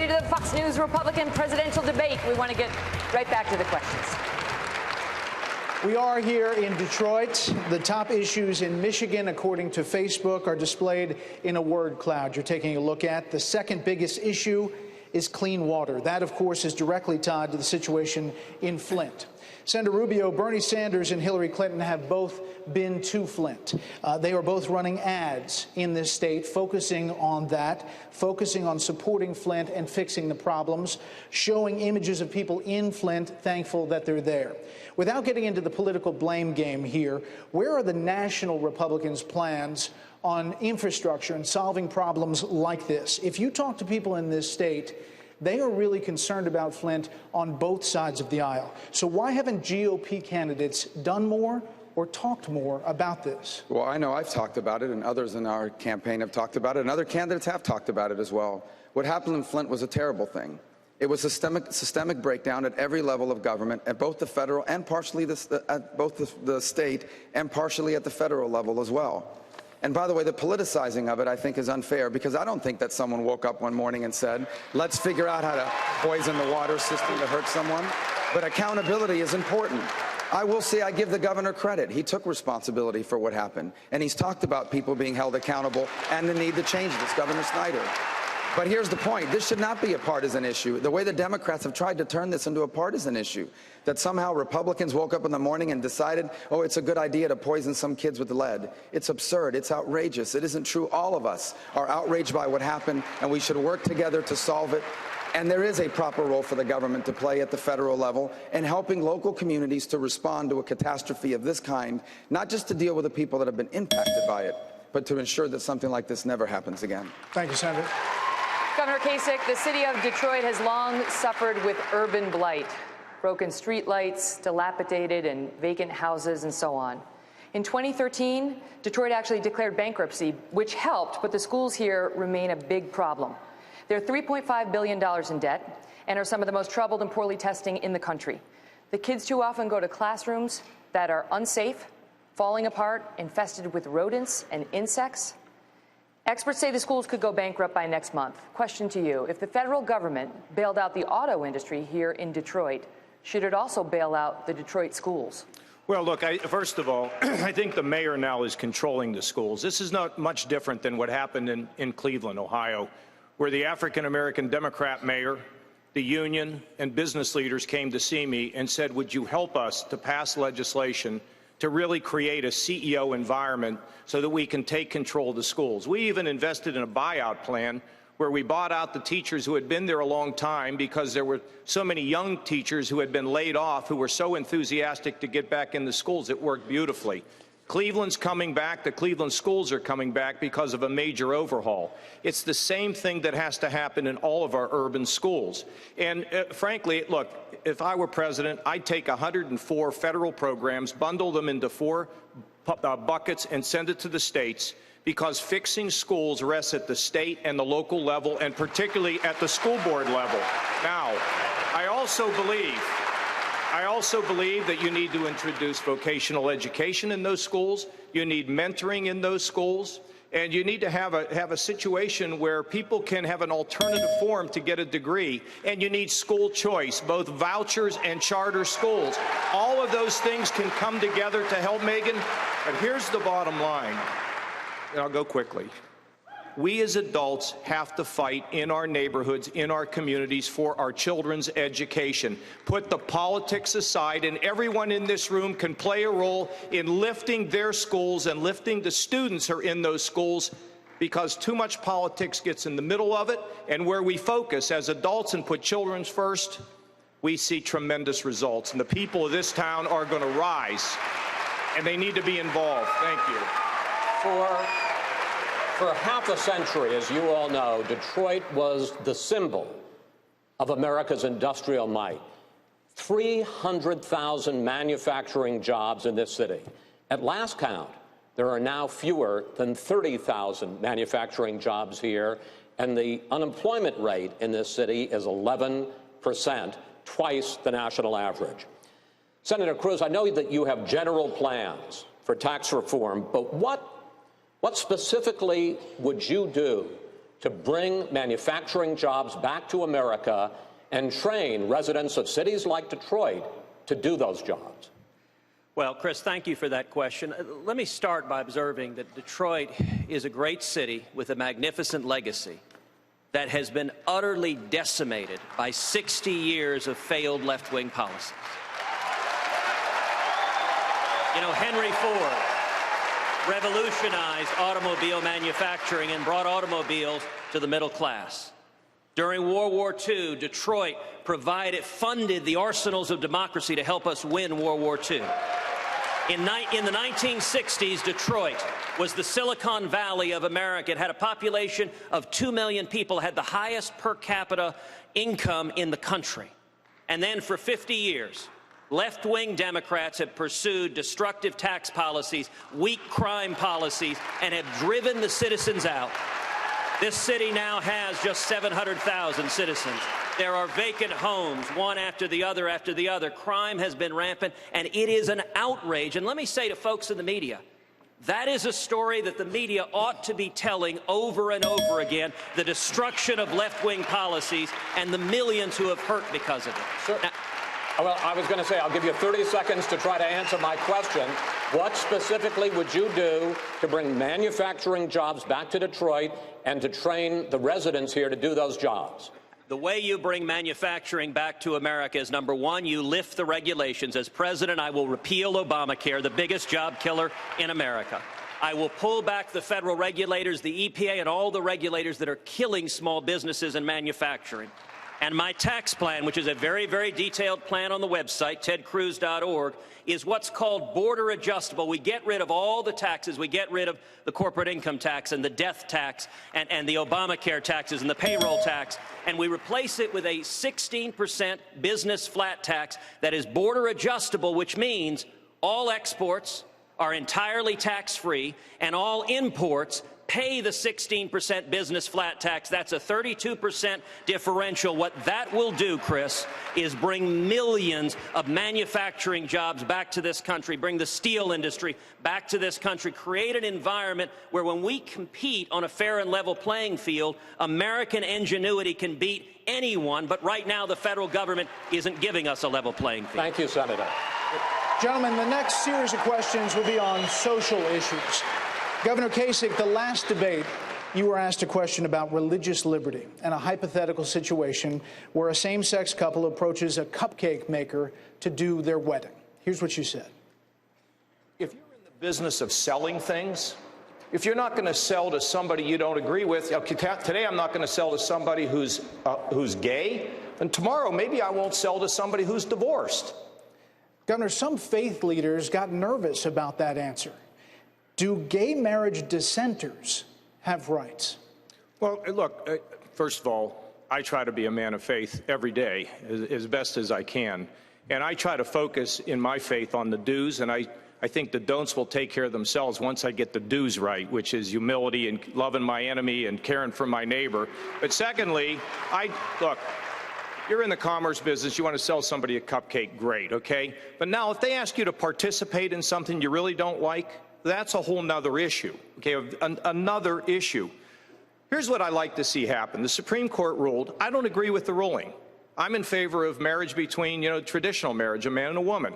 to the Fox News Republican presidential debate. We want to get right back to the questions. We are here in Detroit. The top issues in Michigan, according to Facebook, are displayed in a word cloud you're taking a look at. The second biggest issue is clean water. That, of course, is directly tied to the situation in Flint. Senator Rubio, Bernie Sanders and Hillary Clinton have both been to Flint. They are both running ads in this state, focusing on that, focusing on supporting Flint and fixing the problems, showing images of people in Flint, thankful that they're there. Without getting into the political blame game here, where are the national Republicans' plans on infrastructure and solving problems like this? If you talk to people in this state, they are really concerned about Flint on both sides of the aisle. So why haven't GOP candidates done more or talked more about this? Well, I know I've talked about it, and others in our campaign have talked about it, and other candidates have talked about it as well. What happened in Flint was a terrible thing. It was a systemic breakdown at every level of government, at both the federal and partially at both the state and partially at the federal level as well. And by the way, the politicizing of it, I think, is unfair, because I don't think that someone woke up one morning and said, let's figure out how to poison the water system to hurt someone. But accountability is important. I will say I give the governor credit. He took responsibility for what happened. And he's talked about people being held accountable and the need to change this, Governor Snyder. But here's the point. This should not be a partisan issue. The way the Democrats have tried to turn this into a partisan issue, that somehow Republicans woke up in the morning and decided, oh, it's a good idea to poison some kids with lead. It's absurd. It's outrageous. It isn't true. All of us are outraged by what happened, and we should work together to solve it. And there is a proper role for the government to play at the federal level in helping local communities to respond to a catastrophe of this kind, not just to deal with the people that have been impacted by it, but to ensure that something like this never happens again. Thank you, Senator. Governor Kasich, the city of Detroit has long suffered with urban blight, broken streetlights, dilapidated and vacant houses, and so on. In 2013, Detroit actually declared bankruptcy, which helped, but the schools here remain a big problem. They're $3.5 billion in debt and are some of the most troubled and poorly testing in the country. The kids too often go to classrooms that are unsafe, falling apart, infested with rodents and insects. Experts say the schools could go bankrupt by next month. Question to you, if the federal government bailed out the auto industry here in Detroit, should it also bail out the Detroit schools? Well, look, first of all, I think the mayor now is controlling the schools. This is not much different than what happened in Cleveland, Ohio, where the African-American Democrat mayor, the union, and business leaders came to see me and said, would you help us to pass legislation to really create a CEO environment so that we can take control of the schools. We even invested in a buyout plan where we bought out the teachers who had been there a long time, because there were so many young teachers who had been laid off who were so enthusiastic to get back in the schools. It worked beautifully. Cleveland's coming back. The Cleveland schools are coming back because of a major overhaul. It's the same thing that has to happen in all of our urban schools. And frankly, look, if I were president, I'd take 104 federal programs, bundle them into 4 buckets, and send it to the states, because fixing schools rests at the state and the local level, and particularly at the school board level. Now, I also believe that you need to introduce vocational education in those schools. You need mentoring in those schools. And you need to have a situation where people can have an alternative form to get a degree. And you need school choice, both vouchers and charter schools. All of those things can come together to help Megan. But here's the bottom line, and I'll go quickly. We as adults have to fight in our neighborhoods, in our communities, for our children's education. Put the politics aside, and everyone in this room can play a role in lifting their schools and lifting the students who are in those schools, because too much politics gets in the middle of it. And where we focus as adults and put children first, we see tremendous results. And the people of this town are going to rise, and they need to be involved. Thank you. For half a century, as you all know, Detroit was the symbol of America's industrial might. 300,000 manufacturing jobs in this city. At last count, there are now fewer than 30,000 manufacturing jobs here, and the unemployment rate in this city is 11%, twice the national average. Senator Cruz, I know that you have general plans for tax reform, but what specifically would you do to bring manufacturing jobs back to America and train residents of cities like Detroit to do those jobs? Well, Chris, thank you for that question. Let me start by observing that Detroit is a great city with a magnificent legacy that has been utterly decimated by 60 years of failed left-wing policies. You know, Henry Ford revolutionized automobile manufacturing and brought automobiles to the middle class. During World War II, Detroit funded the arsenals of democracy to help us win World War II. In the 1960s, Detroit was the Silicon Valley of America. It had a population of 2 million people, had the highest per capita income in the country. And then for 50 years, left-wing Democrats have pursued destructive tax policies, weak crime policies, and have driven the citizens out. This city now has just 700,000 citizens. There are vacant homes, one after the other after the other. Crime has been rampant, and it is an outrage. And let me say to folks in the media, that is a story that the media ought to be telling over and over again, the destruction of left-wing policies and the millions who have hurt because of it. Sure. Now, well, I was going to say, I'll give you 30 seconds to try to answer my question. What specifically would you do to bring manufacturing jobs back to Detroit and to train the residents here to do those jobs? The way you bring manufacturing back to America is, number one, you lift the regulations. As president, I will repeal Obamacare, the biggest job killer in America. I will pull back the federal regulators, the EPA, and all the regulators that are killing small businesses and manufacturing. And my tax plan, which is a very, very detailed plan on the website, tedcruz.org, is what's called border adjustable. We get rid of all the taxes. We get rid of the corporate income tax and the death tax and the Obamacare taxes and the payroll tax, and we replace it with a 16% business flat tax that is border adjustable, which means all exports are entirely tax-free and all imports pay the 16% business flat tax. That's a 32% differential. What that will do, Chris, is bring millions of manufacturing jobs back to this country, bring the steel industry back to this country, create an environment where when we compete on a fair and level playing field, American ingenuity can beat anyone. But right now, the federal government isn't giving us a level playing field. Thank you, Senator. Gentlemen, the next series of questions will be on social issues. Governor Kasich, the last debate, you were asked a question about religious liberty and a hypothetical situation where a same-sex couple approaches a cupcake maker to do their wedding. Here's what you said. If you're in the business of selling things, if you're not going to sell to somebody you don't agree with, okay, today I'm not going to sell to somebody who's gay, and tomorrow maybe I won't sell to somebody who's divorced. Governor, some faith leaders got nervous about that answer. Do gay marriage dissenters have rights? Well, look, first of all, I try to be a man of faith every day as best as I can. And I try to focus in my faith on the do's, and I think the don'ts will take care of themselves once I get the do's right, which is humility and loving my enemy and caring for my neighbor. But secondly, look, you're in the commerce business, you want to sell somebody a cupcake, great, okay? But now if they ask you to participate in something you really don't like, that's a whole nother issue, okay, another issue. Here's what I like to see happen. The Supreme Court ruled. I don't agree with the ruling. I'm in favor of marriage between, traditional marriage, a man and a woman.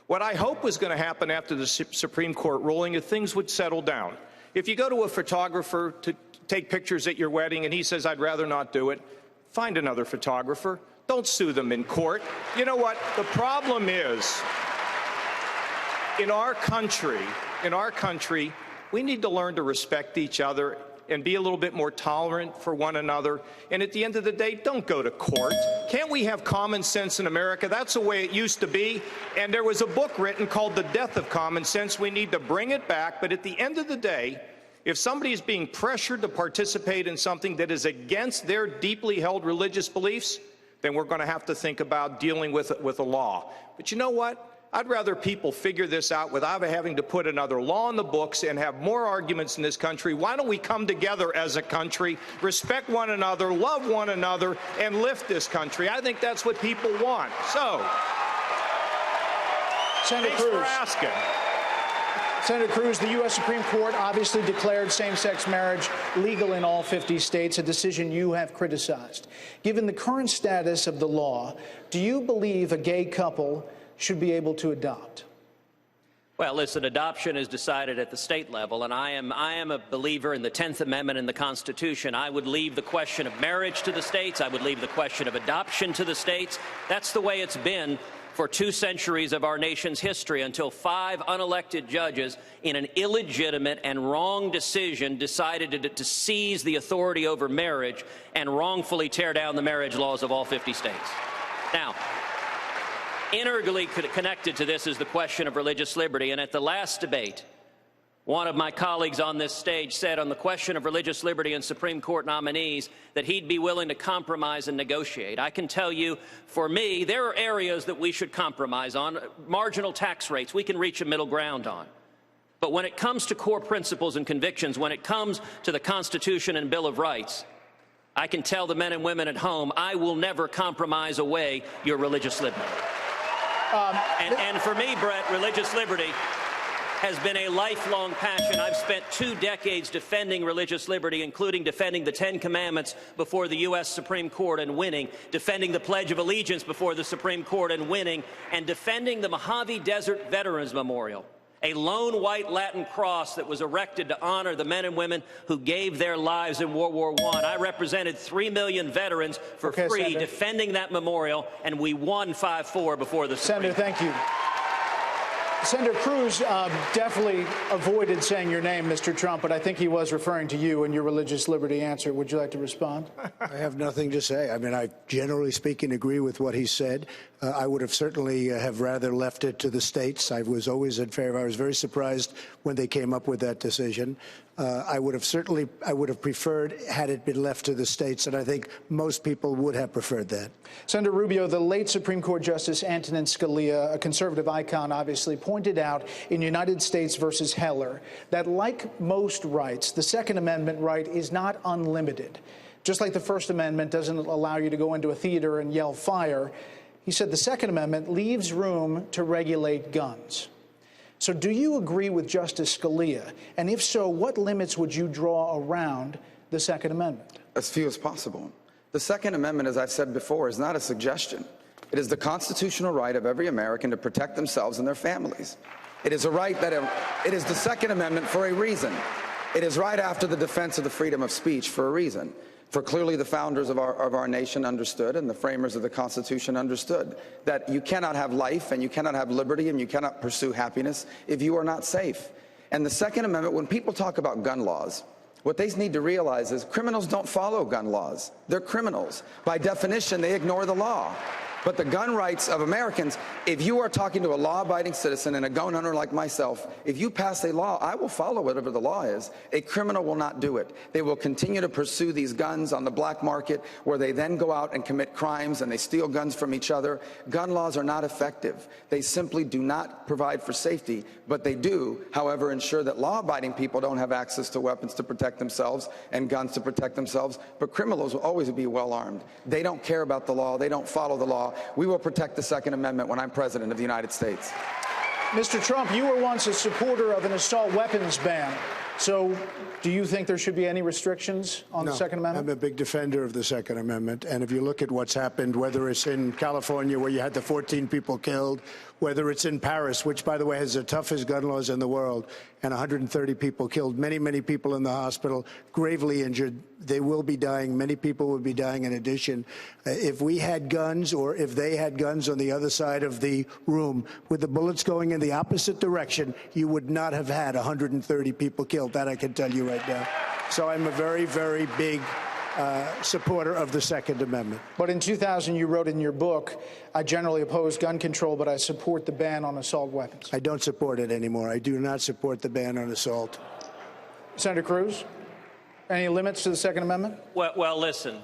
What I hope was going to happen after the Supreme Court ruling is things would settle down. If you go to a photographer to take pictures at your wedding and he says, I'd rather not do it, find another photographer. Don't sue them in court. You know what? The problem is, in our country, we need to learn to respect each other and be a little bit more tolerant for one another. And at the end of the day, don't go to court. Can't we have common sense in America? That's the way it used to be. And there was a book written called The Death of Common Sense. We need to bring it back. But at the end of the day, if somebody is being pressured to participate in something that is against their deeply held religious beliefs, then we're going to have to think about dealing with a law. But you know what? I'd rather people figure this out without having to put another law in the books and have more arguments in this country. Why don't we come together as a country, respect one another, love one another, and lift this country? I think that's what people want. So, Senator thanks Cruz. for asking. Senator Cruz, the U.S. Supreme Court obviously declared same-sex marriage legal in all 50 states, a decision you have criticized. Given the current status of the law, do you believe a gay couple should be able to adopt? Well, listen, adoption is decided at the state level, and I am a believer in the 10th Amendment in the Constitution. I would leave the question of marriage to the states. I would leave the question of adoption to the states. That's the way it's been for 2 centuries of our nation's history, until 5 unelected judges in an illegitimate and wrong decision decided to seize the authority over marriage and wrongfully tear down the marriage laws of all 50 states. Now, integrally connected to this is the question of religious liberty, and at the last debate, one of my colleagues on this stage said on the question of religious liberty and Supreme Court nominees that he'd be willing to compromise and negotiate. I can tell you, for me, there are areas that we should compromise on. Marginal tax rates, we can reach a middle ground on. But when it comes to core principles and convictions, when it comes to the Constitution and Bill of Rights, I can tell the men and women at home, I will never compromise away your religious liberty. And for me, Brett, religious liberty has been a lifelong passion. I've spent 2 decades defending religious liberty, including defending the 10 Commandments before the U.S. Supreme Court and winning, defending the Pledge of Allegiance before the Supreme Court and winning, and defending the Mojave Desert Veterans Memorial, a lone white Latin cross that was erected to honor the men and women who gave their lives in World War I. I represented 3 million veterans for free, Senator, defending that memorial, and we won 5-4 before the Supreme Court. Senator, thank you. Senator Cruz definitely avoided saying your name, Mr. Trump, but I think he was referring to you and your religious liberty answer. Would you like to respond? I have nothing to say. I mean, I generally speaking agree with what he said. I would have certainly have rather left it to the states. I was always in favor. I was very surprised when they came up with that decision. I would have preferred had it been left to the states, and I think most people would have preferred that. Senator Rubio, the late Supreme Court Justice Antonin Scalia, a conservative icon, obviously pointed out in United States versus Heller that, like most rights, the Second Amendment right is not unlimited. Just like the First Amendment doesn't allow you to go into a theater and yell fire, he said the Second Amendment leaves room to regulate guns. So do you agree with Justice Scalia? And if so, what limits would you draw around the Second Amendment? As few as possible. The Second Amendment, as I've said before, is not a suggestion. It is the constitutional right of every American to protect themselves and their families. It is a right it is the Second Amendment for a reason. It is right after the defense of the freedom of speech for a reason. For clearly the founders of our nation understood, and the framers of the Constitution understood, that you cannot have life and you cannot have liberty and you cannot pursue happiness if you are not safe. And the Second Amendment, when people talk about gun laws, what they need to realize is criminals don't follow gun laws. They're criminals. By definition, they ignore the law. But the gun rights of Americans, if you are talking to a law-abiding citizen and a gun owner like myself, if you pass a law, I will follow whatever the law is. A criminal will not do it. They will continue to pursue these guns on the black market, where they then go out and commit crimes and they steal guns from each other. Gun laws are not effective. They simply do not provide for safety, but they do, however, ensure that law-abiding people don't have access to weapons to protect themselves and guns to protect themselves, but criminals will always be well-armed. They don't care about the law. They don't follow the law. We will protect the Second Amendment when I'm president of the United States. Mr. Trump, you were once a supporter of an assault weapons ban. So do you think there should be any restrictions on the Second Amendment? I'm a big defender of the Second Amendment. And if you look at what's happened, whether it's in California, where you had the 14 people killed, whether it's in Paris, which, by the way, has the toughest gun laws in the world, and 130 people killed, many, many people in the hospital, gravely injured. They will be dying. Many people will be dying in addition. If we had guns, or if they had guns on the other side of the room, with the bullets going in the opposite direction, you would not have had 130 people killed. That I can tell you right now. So I'm a very, very big supporter of the Second Amendment. But in 2000, you wrote in your book, I generally oppose gun control, but I support the ban on assault weapons. I don't support it anymore. I do not support the ban on assault. Senator Cruz, any limits to the Second Amendment? Well, listen.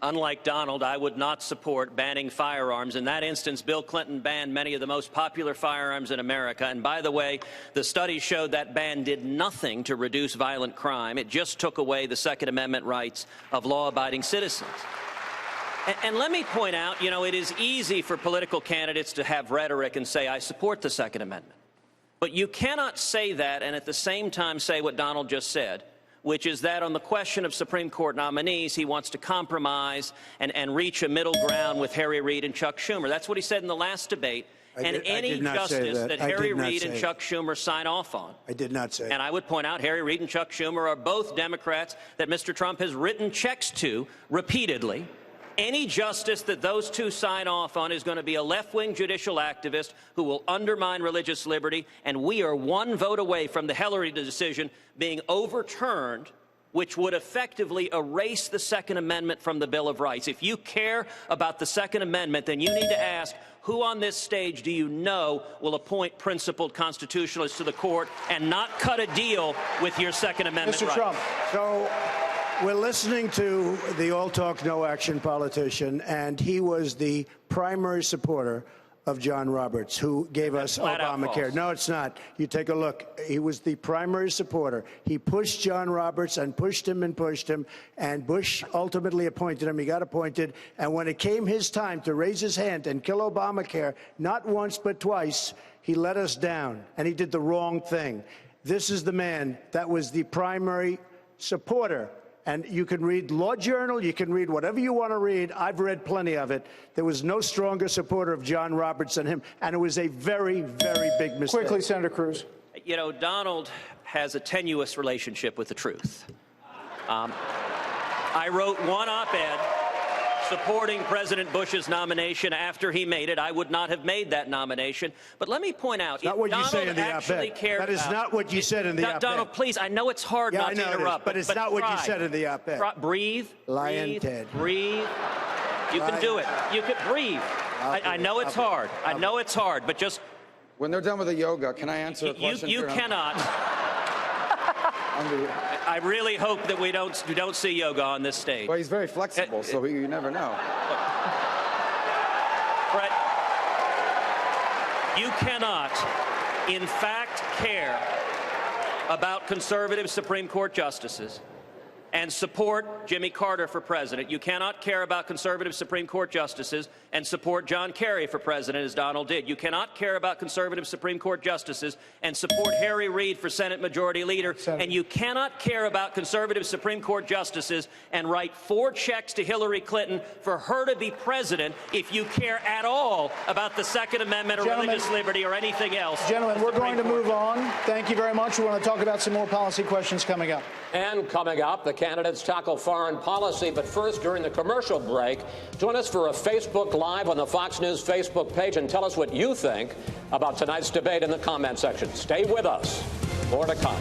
Unlike Donald, I would not support banning firearms. In that instance, Bill Clinton banned many of the most popular firearms in America. And by the way, the studies showed that ban did nothing to reduce violent crime. It just took away the Second Amendment rights of law-abiding citizens. And let me point out, you know, it is easy for political candidates to have rhetoric and say, I support the Second Amendment. But you cannot say that and at the same time say what Donald just said, which is that on the question of Supreme Court nominees, he wants to compromise and reach a middle ground with Harry Reid and Chuck Schumer. That's what he said in the last debate. And any justice that Harry Reid and Chuck Schumer sign off on. I did not say. And I would point out Harry Reid and Chuck Schumer are both Democrats that Mr. Trump has written checks to repeatedly. Any justice that those two sign off on is going to be a left-wing judicial activist who will undermine religious liberty, and we are one vote away from the Hillary decision being overturned, which would effectively erase the Second Amendment from the Bill of Rights. If you care about the Second Amendment, then you need to ask, who on this stage do you know will appoint principled constitutionalists to the court and not cut a deal with your Second Amendment Mr. rights? Trump. So we're listening to the all-talk, no-action politician, and he was the primary supporter of John Roberts, who gave us Obamacare. No, it's not. You take a look. He was the primary supporter. He pushed John Roberts and pushed him, and Bush ultimately appointed him. He got appointed. And when it came his time to raise his hand and kill Obamacare, not once but twice, he let us down, and he did the wrong thing. This is the man that was the primary supporter. And you can read Law Journal, you can read whatever you want to read. I've read plenty of it. There was no stronger supporter of John Roberts than him, and it was a very, very big mistake. Quickly, Senator Cruz. You know, Donald has a tenuous relationship with the truth. I wrote one op-ed supporting President Bush's nomination after he made it. I would not have made that nomination. But let me point out, not what you say in the op-ed. That is not what you said in the op-ed. Donald, please, I know it's hard not to interrupt. But it's not what you said in the op-ed. Breathe. Lion Ted. Breathe. You can do it. You can breathe. I know it's hard. I know it's hard, but just... When they're done with the yoga, can I answer a question? You cannot. I really hope that we don't see yoga on this stage. Well, he's very flexible, so you never know. Brett, you cannot, in fact, care about conservative Supreme Court justices and support Jimmy Carter for president. You cannot care about conservative Supreme Court justices and support John Kerry for president, as Donald did. You cannot care about conservative Supreme Court justices and support Harry Reid for Senate Majority Leader. And you cannot care about conservative Supreme Court justices and write 4 checks to Hillary Clinton for her to be president if you care at all about the Second Amendment or religious liberty or anything else. Gentlemen, we're going to move on. Thank you very much. We want to talk about some more policy questions coming up. And coming up, the candidates tackle foreign policy. But first, during the commercial break, join us for a Facebook Live on the Fox News Facebook page and tell us what you think about tonight's debate in the comment section. Stay with us. More to come.